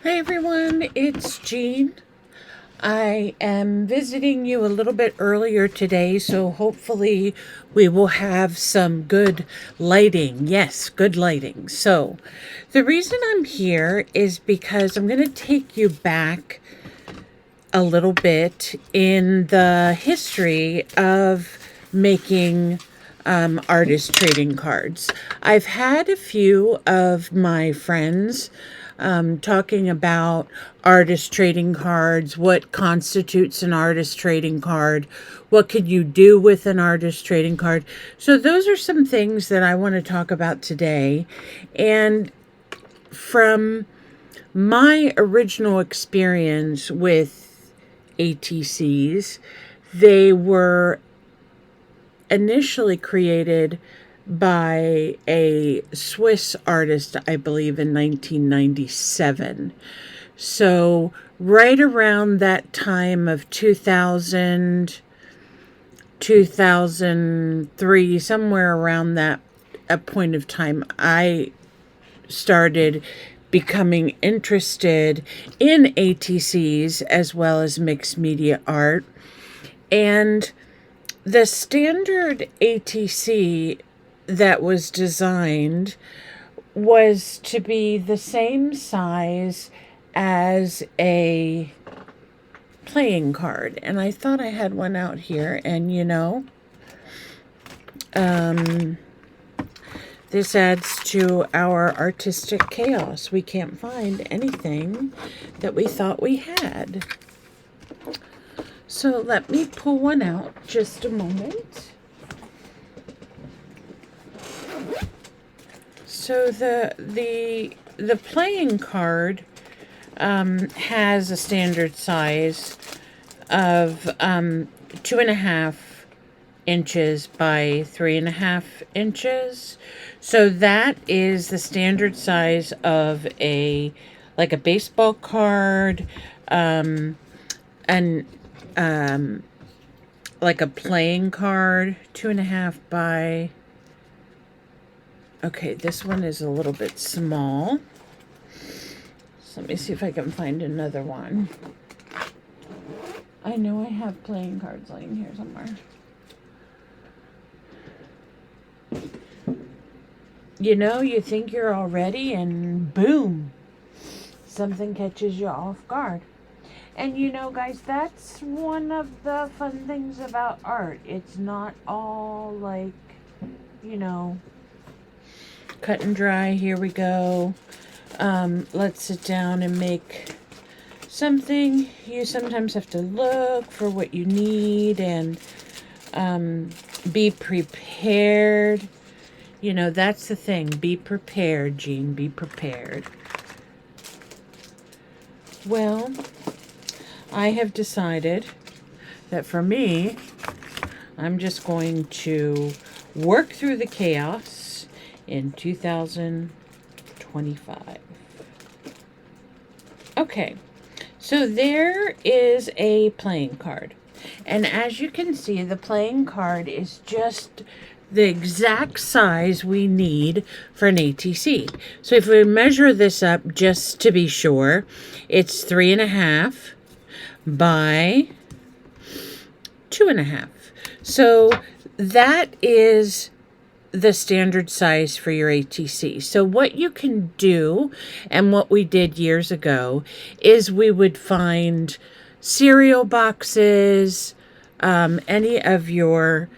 Hey everyone, it's Jean. I am visiting you a little bit earlier today, so hopefully we will have some good lighting. Yes, good lighting. So, the reason I'm here is because I'm going to take you back a little bit in the history of making artist trading cards. I've had a few of my friends talking about artist trading cards, what constitutes an artist trading card, what could you do with an artist trading card. So those are some things that I want to talk about today. And from my original experience with ATCs, they were initially created by a Swiss artist, I believe, in 1997. So, right around that time of 2000, 2003, somewhere around that a point of time, I started becoming interested in ATCs as well as mixed media art. And the standard ATC that was designed was to be the same size as a playing card. And I thought I had one out here, and this adds to our artistic chaos. We can't find anything that we thought we had. So let me pull one out just a moment. So the playing card has a standard size of 2.5 inches by 3.5 inches. So that is the standard size of a baseball card, and like a playing card, 2.5 by. Okay, this one is a little bit small. So let me see if I can find another one. I know I have playing cards laying here somewhere. You think you're all ready, and boom, something catches you off guard. And guys, that's one of the fun things about art. It's not all like, cut and dry. Here we go. Let's sit down and make something. You sometimes have to look for what you need and be prepared. That's the thing. Be prepared, Jean. Be prepared. Well, I have decided that for me, I'm just going to work through the chaos in 2025. Okay, so there is a playing card. And as you can see, the playing card is just the exact size we need for an ATC. So if we measure this up just to be sure, it's 3.5 by 2.5. So that is the standard size for your ATC. So what you can do, and what we did years ago, is we would find cereal boxes, any of your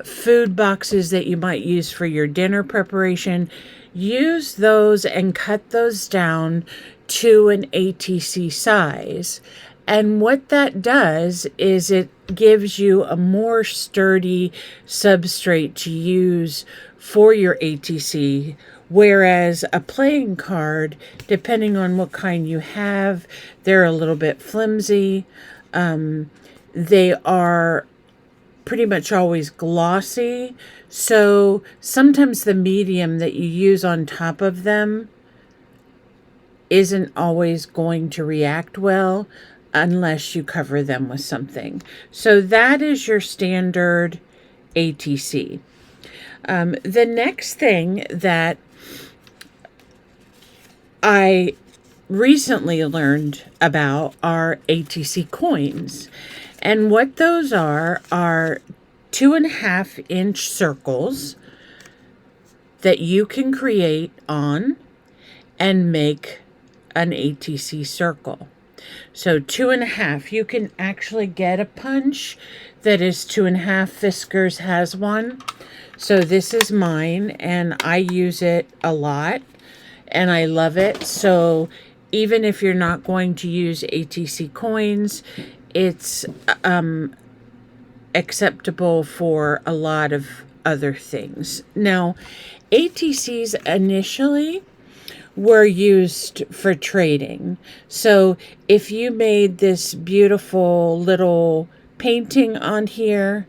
food boxes that you might use for your dinner preparation. Use those and cut those down to an ATC size. And what that does is it gives you a more sturdy substrate to use for your ATC, whereas a playing card, depending on what kind you have, they're a little bit flimsy. They are pretty much always glossy, so sometimes the medium that you use on top of them isn't always going to react well unless you cover them with something. So that is your standard ATC. The next thing that I recently learned about are ATC coins. And what those are 2.5-inch circles that you can create on and make an ATC circle. So 2.5, you can actually get a punch that is 2.5. Fiskars has one. So this is mine, and I use it a lot, and I love it. So even if you're not going to use ATC coins, it's acceptable for a lot of other things. Now, ATCs initially were used for trading. So if you made this beautiful little painting on here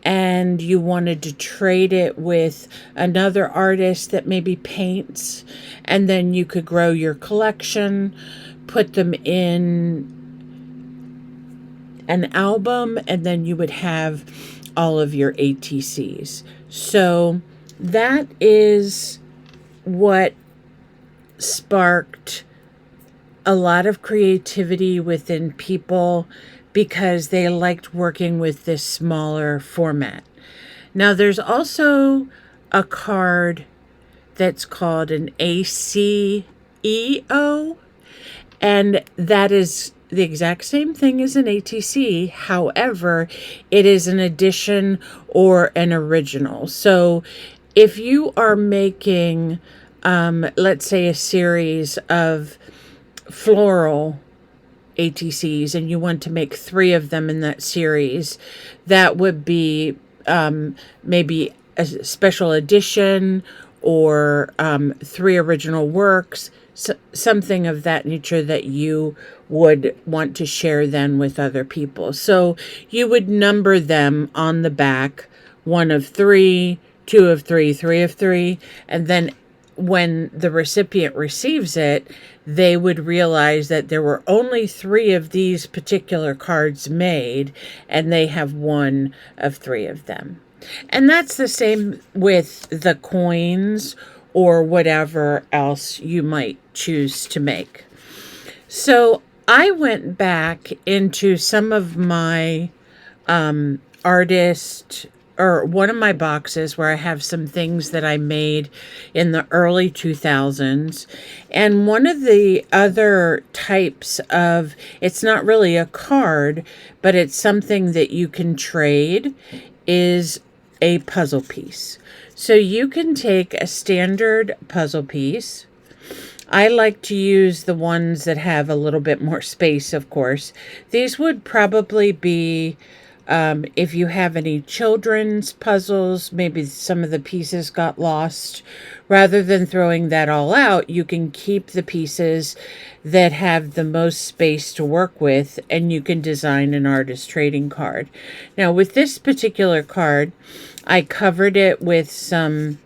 and you wanted to trade it with another artist that maybe paints, and then you could grow your collection, put them in an album, and then you would have all of your ATCs. So that is what sparked a lot of creativity within people because they liked working with this smaller format. Now, there's also a card that's called an ACEO, and that is the exact same thing as an ATC. However, it is an addition or an original. So if you are making, let's say, a series of floral ATCs and you want to make 3 of them in that series, that would be maybe a special edition or 3 original works, something of that nature that you would want to share then with other people. So you would number them on the back, 1 of 3, 2 of 3, 3 of 3, and then when the recipient receives it, they would realize that there were only 3 of these particular cards made, and they have 1 of 3 of them. And that's the same with the coins or whatever else you might choose to make. So I went back into some of my artist or one of my boxes where I have some things that I made in the early 2000s. And one of the other types of, it's not really a card, but it's something that you can trade, is a puzzle piece. So you can take a standard puzzle piece. I like to use the ones that have a little bit more space, of course. These would probably be, if you have any children's puzzles, maybe some of the pieces got lost. Rather than throwing that all out, you can keep the pieces that have the most space to work with, and you can design an artist trading card. Now, with this particular card, I covered it with some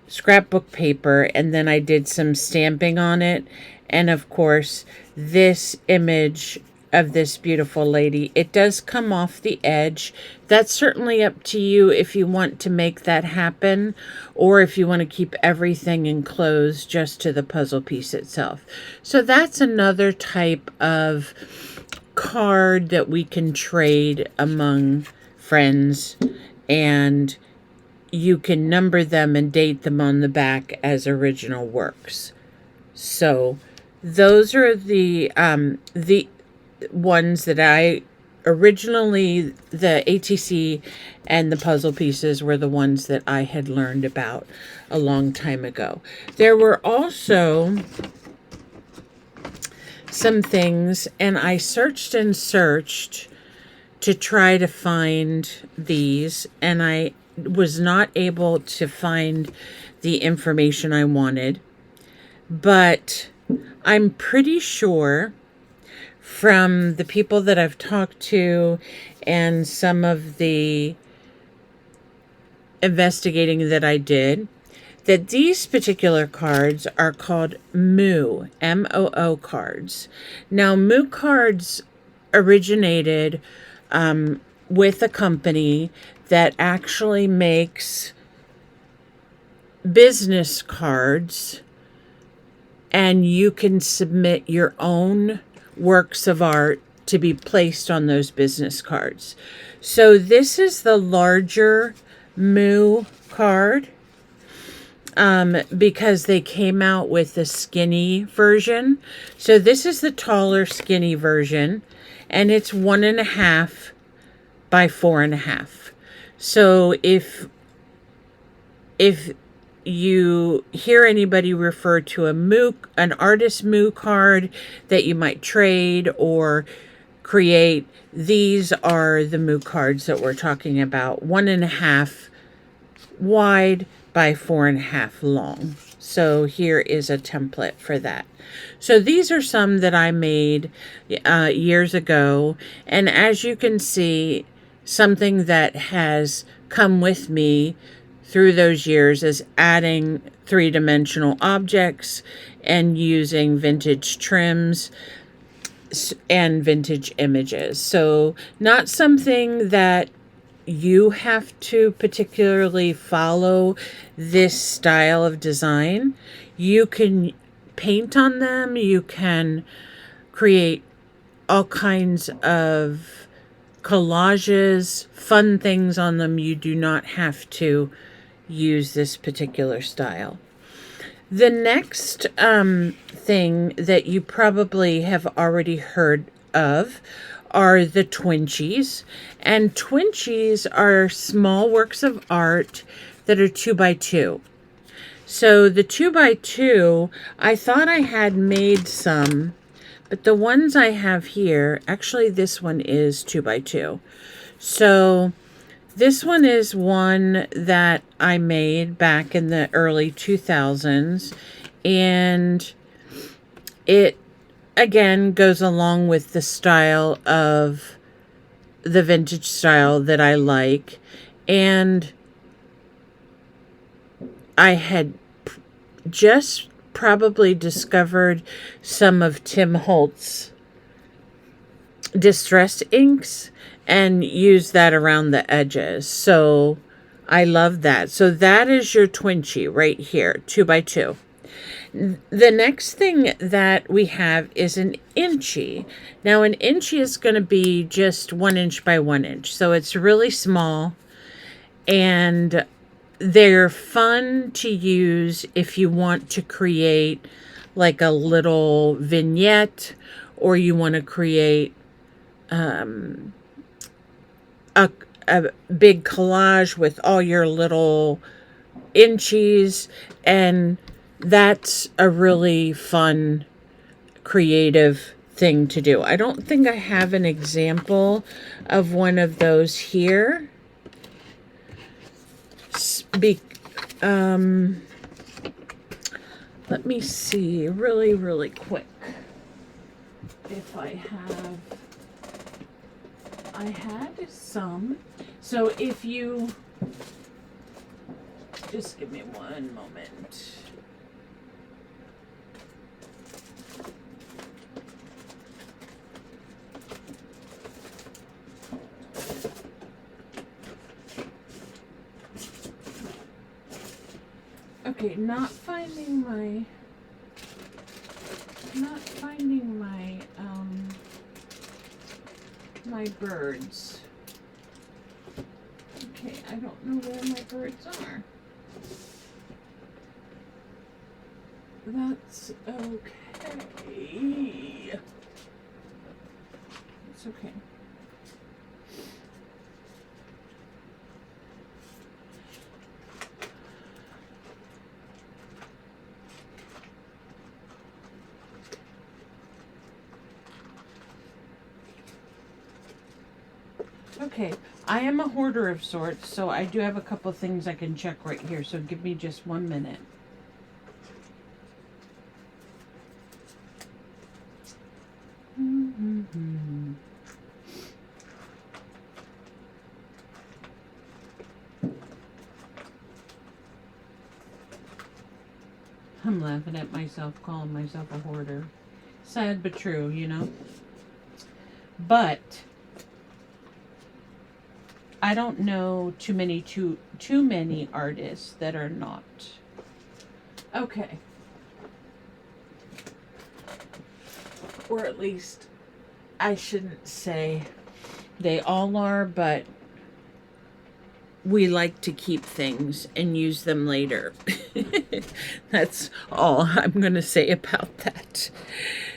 scrapbook paper, and then I did some stamping on it. And of course, this image of this beautiful lady, it does come off the edge. That's certainly up to you if you want to make that happen, or if you want to keep everything enclosed just to the puzzle piece itself. So that's another type of card that we can trade among friends, and you can number them and date them on the back as original works. So those are the ones that I originally, the ATC and the puzzle pieces were the ones that I had learned about a long time ago. There were also some things, and I searched and searched to try to find these, and I was not able to find the information I wanted, but I'm pretty sure from the people that I've talked to and some of the investigating that I did, that these particular cards are called Moo, M-O-O cards. Now, Moo cards originated with a company that actually makes business cards and you can submit your own works of art to be placed on those business cards. So this is the larger Moo card, because they came out with the skinny version. So this is the taller skinny version, and it's 1.5 by 4.5. So if you hear anybody refer to an artist Moo card that you might trade or create, these are the Moo cards that we're talking about. 1.5 wide by 4.5 long. So here is a template for that. So these are some that I made years ago, and as you can see, something that has come with me through those years is adding three-dimensional objects and using vintage trims and vintage images. So not something that you have to particularly follow this style of design. You can paint on them. You can create all kinds of collages, fun things on them. You do not have to use this particular style. The next thing that you probably have already heard of are the twinchies. And twinchies are small works of art that are 2x2. So the 2x2, I thought I had made some, but the ones I have here, actually this one is 2x2. So this one is one that I made back in the early 2000s, and it again goes along with the style of the vintage style that I like. And I had just probably discovered some of Tim Holt's distressed inks and use that around the edges. So I love that. So that is your twinchy right here, 2x2. The next thing that we have is an inchy. Now an inchy is going to be just 1 inch by 1 inch. So it's really small, and they're fun to use if you want to create like a little vignette, or you want to create a big collage with all your little inchies, and that's a really fun, creative thing to do. I don't think I have an example of one of those here. Let me see really quick if I had some. So if you just give me one moment. Okay, not finding my my birds. Okay, I don't know where my birds are. That's okay. It's okay. Okay, I am a hoarder of sorts, so I do have a couple things I can check right here, so give me just 1 minute. I'm laughing at myself, calling myself a hoarder. Sad but true, you know? But I don't know too many artists that are not. Okay. or at least I shouldn't say they all are, but we like to keep things and use them later. That's all I'm going to say about that.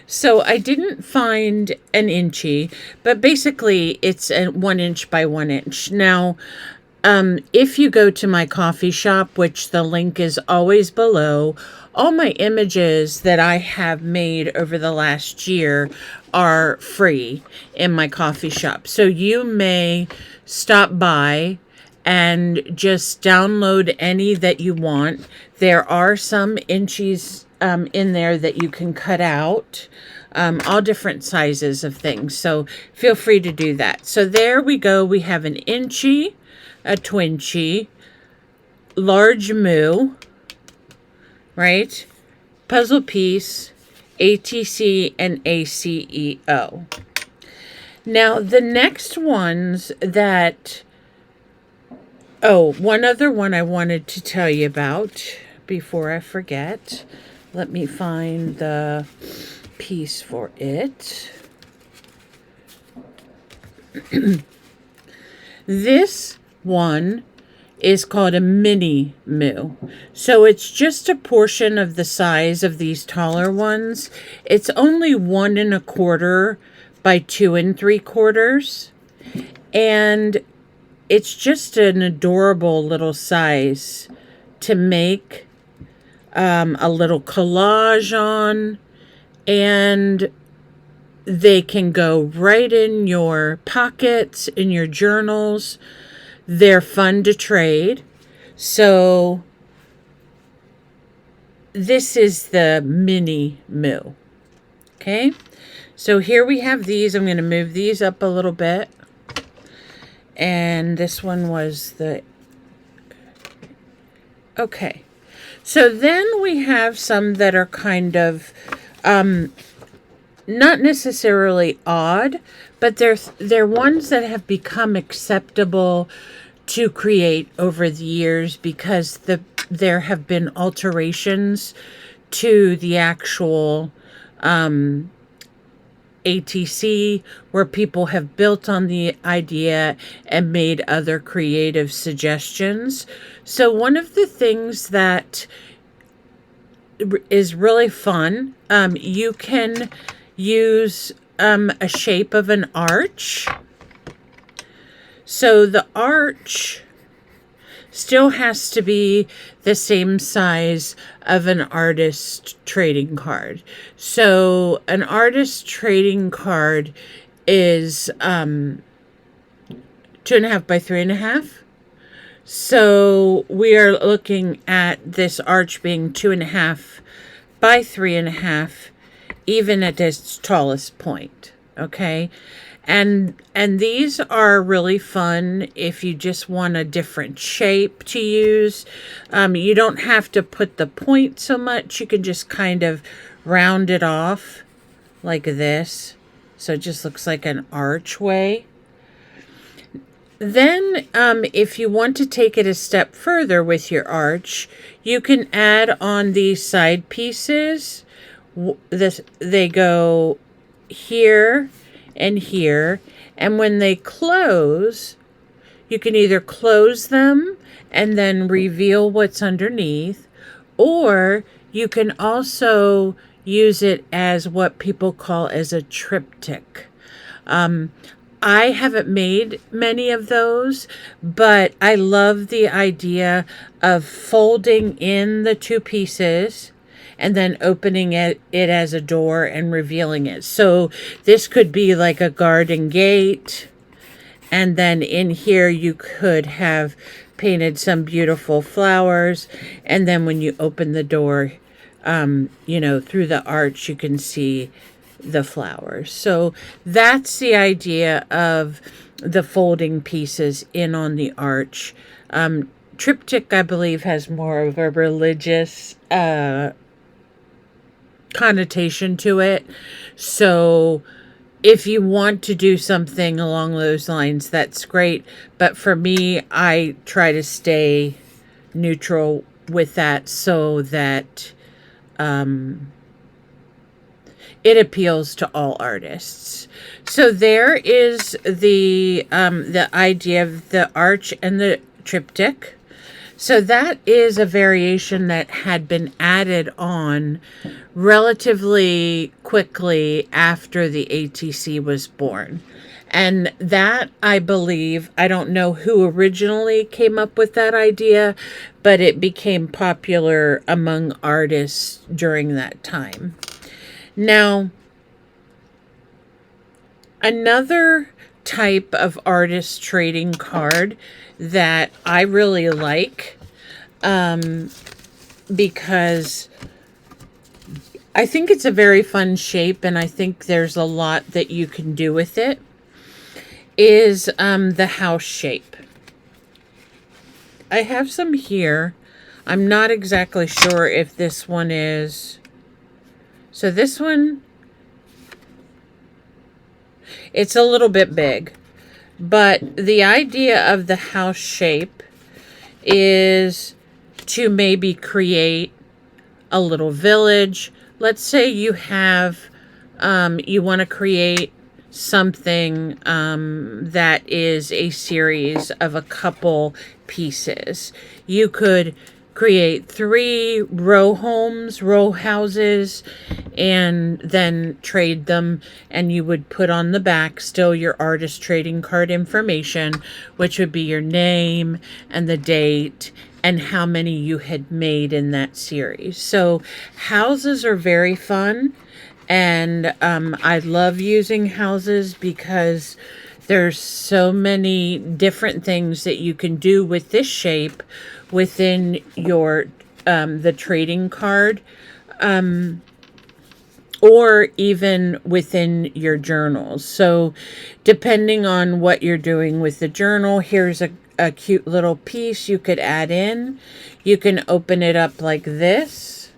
So I didn't find an inchy, but basically it's a 1 inch by 1 inch. Now, if you go to my coffee shop, which the link is always below, all my images that I have made over the last year are free in my coffee shop. So you may stop by and just download any that you want. There are some inchies in there that you can cut out, all different sizes of things. So feel free to do that. So there we go. We have an inchy, a twinchy, large moo, right? Puzzle piece, ATC, and ACEO. Now, the next ones that... Oh, one other one I wanted to tell you about before I forget. Let me find the piece for it. This one is called a mini moo. So it's just a portion of the size of these taller ones. It's only 1 1/4 by 2 3/4. And it's just an adorable little size to make a little collage on, and they can go right in your pockets, in your journals. They're fun to trade. So this is the mini moo. Okay, so here we have these. I'm going to move these up a little bit. And this one was the... Okay. So then we have some that are kind of not necessarily odd, but they're ones that have become acceptable to create over the years because there have been alterations to the actual ATC, where people have built on the idea and made other creative suggestions. So one of the things that is really fun, you can use a shape of an arch. So the arch still has to be the same size of an artist trading card. So an artist trading card is 2.5 by 3.5. So we are looking at this arch being 2.5 by 3.5, even at its tallest point. Okay. And these are really fun if you just want a different shape to use. You don't have to put the point so much. You can just kind of round it off like this. So it just looks like an archway. Then if you want to take it a step further with your arch, you can add on these side pieces. They go here and here, and when they close, you can either close them and then reveal what's underneath, or you can also use it as what people call as a triptych. I haven't made many of those, but I love the idea of folding in the two pieces and then opening it as a door and revealing it. So this could be like a garden gate. And then in here you could have painted some beautiful flowers. And then when you open the door, through the arch, you can see the flowers. So that's the idea of the folding pieces in on the arch. Triptych, I believe, has more of a religious connotation to it. So if you want to do something along those lines, that's great. But for me, I try to stay neutral with that so that it appeals to all artists. So there is the idea of the arch and the triptych. So that is a variation that had been added on relatively quickly after the ATC was born. And that, I believe, I don't know who originally came up with that idea, but it became popular among artists during that time. Now, another type of artist trading card that I really like, because I think it's a very fun shape and I think there's a lot that you can do with it, is the house shape. I have some here. I'm not exactly sure if this one is. So this one, it's a little bit big. But the idea of the house shape is to maybe create a little village. Let's say you have, you want to create something that is a series of a couple pieces. You could create 3 row homes, row houses, and then trade them, and you would put on the back still your artist trading card information, which would be your name and the date and how many you had made in that series. So houses are very fun, and I love using houses because there's so many different things that you can do with this shape within your the trading card, or even within your journals. So depending on what you're doing with the journal, here's a cute little piece you could add in. You can open it up like this,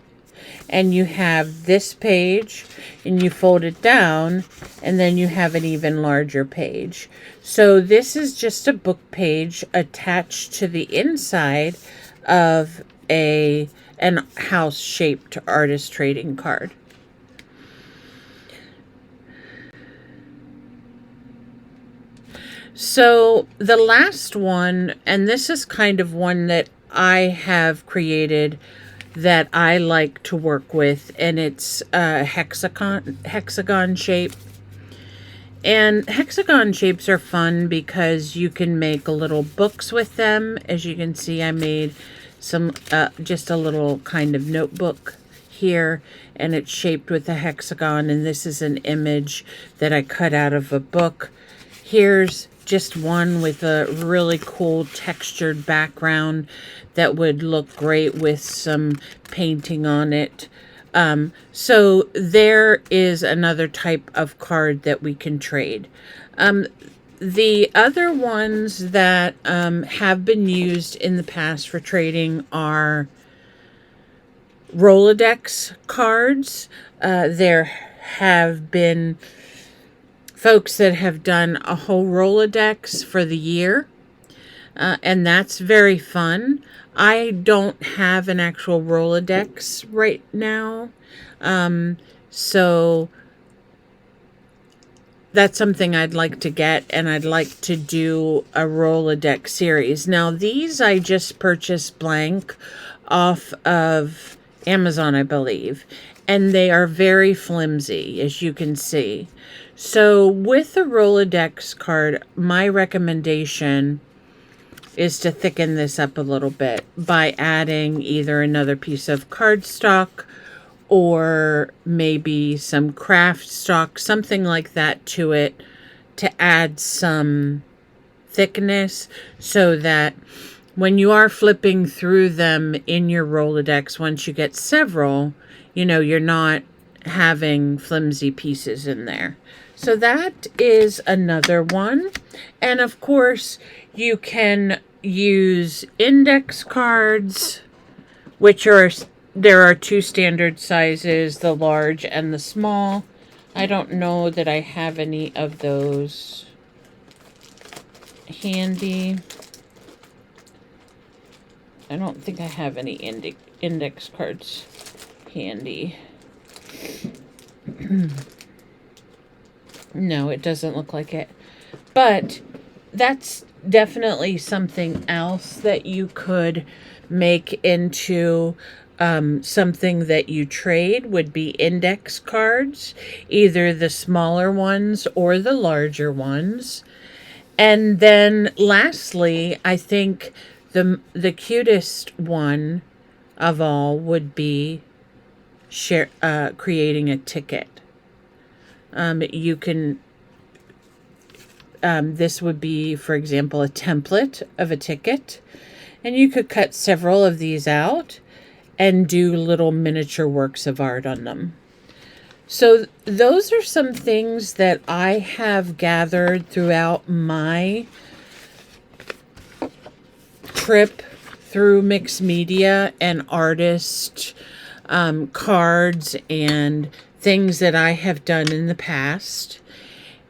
and you have this page, and you fold it down, and then you have an even larger page. So this is just a book page attached to the inside of an house shaped artist trading card. So the last one, and this is kind of one that I have created that I like to work with, and it's a hexagon shape. And hexagon shapes are fun because you can make little books with them. As you can see, I made some just a little kind of notebook here, and it's shaped with a hexagon, and this is an image that I cut out of a book. Here's just one with a really cool textured background that would look great with some painting on it. So there is another type of card that we can trade. The other ones that have been used in the past for trading are Rolodex cards. There have been folks that have done a whole Rolodex for the year, and that's very fun. I don't have an actual Rolodex right now, so that's something I'd like to get, and I'd like to do a Rolodex series. Now, these I just purchased blank off of Amazon, I believe, and they are very flimsy, as you can see. So with the Rolodex card, my recommendation is to thicken this up a little bit by adding either another piece of cardstock or maybe some craft stock, something like that to it, to add some thickness so that when you are flipping through them in your Rolodex, once you get several, you know, you're not having flimsy pieces in there. So that is another one. And of course, you can use index cards, which are, there are 2 standard sizes, the large and the small. I don't know that I have any of those handy. I don't think I have any index cards handy. No, it doesn't look like it. But that's definitely something else that you could make into something that you trade would be index cards, either the smaller ones or the larger ones. And then lastly, I think the cutest one of all would be creating a ticket. You can this would be, for example, a template of a ticket, and you could cut several of these out and do little miniature works of art on them. So those are some things that I have gathered throughout my trip through mixed media and artist cards and things that I have done in the past.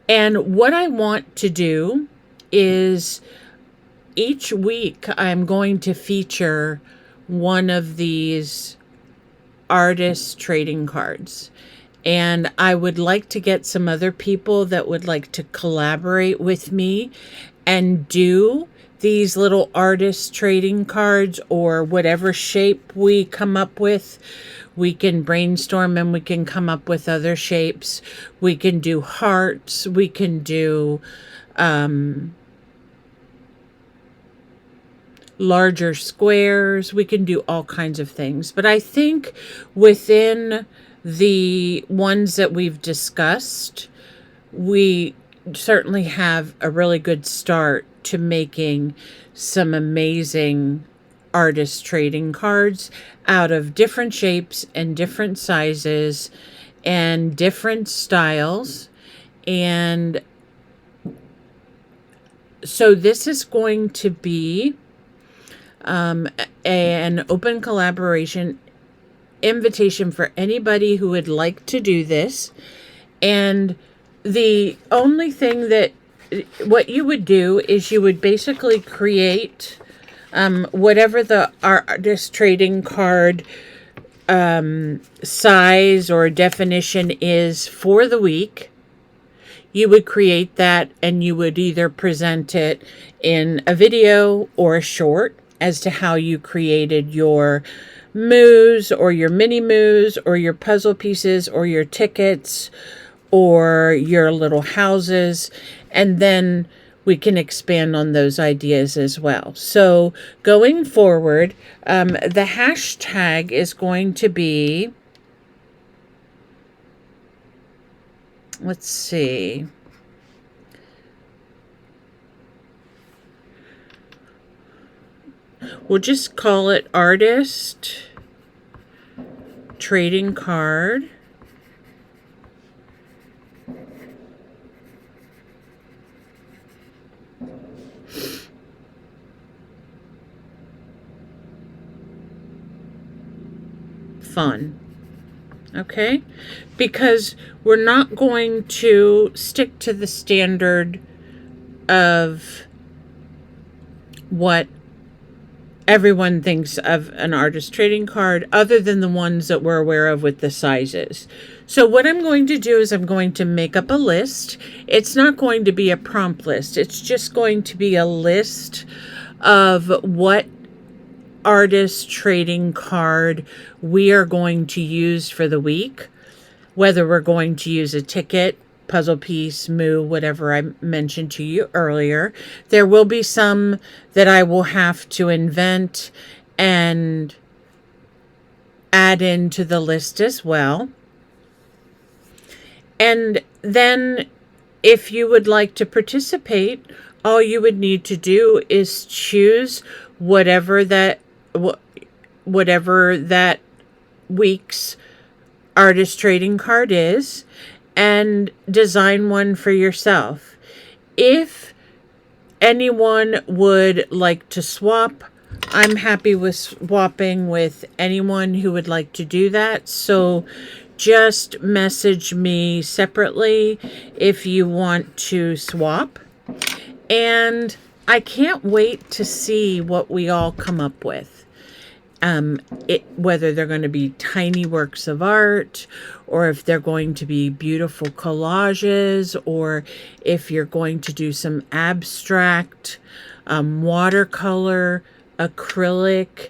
And what I want to do is each week I'm going to feature one of these artist trading cards. And I would like to get some other people that would like to collaborate with me and do these little artist trading cards, or whatever shape we come up with. We can brainstorm and we can come up with other shapes. We can do hearts. We can do larger squares. We can do all kinds of things. But I think within the ones that we've discussed, we certainly have a really good start to making some amazing artist trading cards out of different shapes and different sizes and different styles. And so this is going to be an open collaboration invitation for anybody who would like to do this. And the only thing that what you would do is you would basically create whatever the artist trading card size or definition is for the week. You would create that, and you would either present it in a video or a short as to how you created your moos or your mini moos or your puzzle pieces or your tickets or your little houses. And then we can expand on those ideas as well. So going forward, the hashtag is going to be, let's see. We'll just call it artist trading card. Fun. Okay? Because we're not going to stick to the standard of what everyone thinks of an artist trading card, other than the ones that we're aware of with the sizes. So what I'm going to do is I'm going to make up a list. It's not going to be a prompt list. It's just going to be a list of what artist trading card we are going to use for the week, whether we're going to use a ticket, puzzle piece, moo, whatever I mentioned to you earlier. There will be some that I will have to invent and add into the list as well. And then if you would like to participate, all you would need to do is choose whatever that week's artist trading card is and design one for yourself. If anyone would like to swap, I'm happy with swapping with anyone who would like to do that. So just message me separately if you want to swap. And I can't wait to see what we all come up with. whether they're going to be tiny works of art, or if they're going to be beautiful collages, or if you're going to do some abstract, watercolor, acrylic,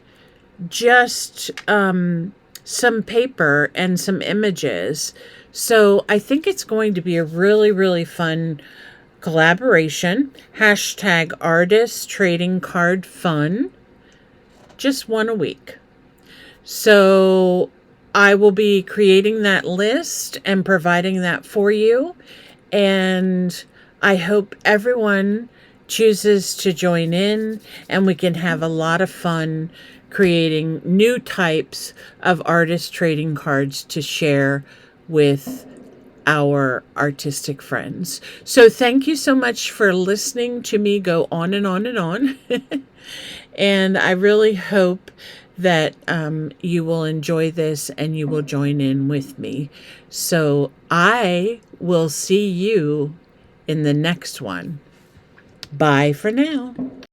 just some paper and some images. So I think it's going to be a really, really fun collaboration. Hashtag artist trading card fun. Just one a week. So I will be creating that list and providing that for you. And I hope everyone chooses to join in and we can have a lot of fun creating new types of artist trading cards to share with our artistic friends. So thank you so much for listening to me go on and on and on. And I really hope that you will enjoy this and you will join in with me. So I will see you in the next one. Bye for now.